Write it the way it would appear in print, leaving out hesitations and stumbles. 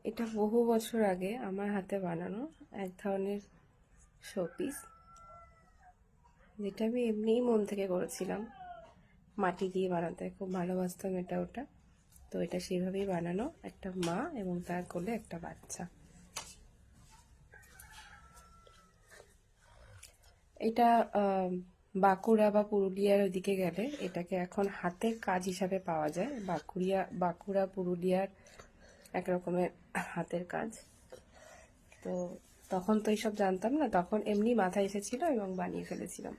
এটা বহু বছর আগে আমার হাতে বানানো এক ধরনের শোপিস, যেটা আমি এমনিই মন থেকে করেছিলাম। মাটি দিয়ে বানাতে খুব ভালোবাসতাম এটা ওটা। তো এটা সেভাবেই বানানো, একটা মা এবং তার কোলে একটা বাচ্চা। এটা বাঁকুড়া বা পুরুলিয়ার ওইদিকে গেলে এটাকে এখন হাতের কাজ হিসাবে পাওয়া যায়। বাঁকুড়া পুরুলিয়ার এক রকমের হাতের কাজ। তো তখন তো এইসব জানতাম না, তখন এমনি মাথায় এসেছিল এবং বানিয়ে ফেলেছিলাম।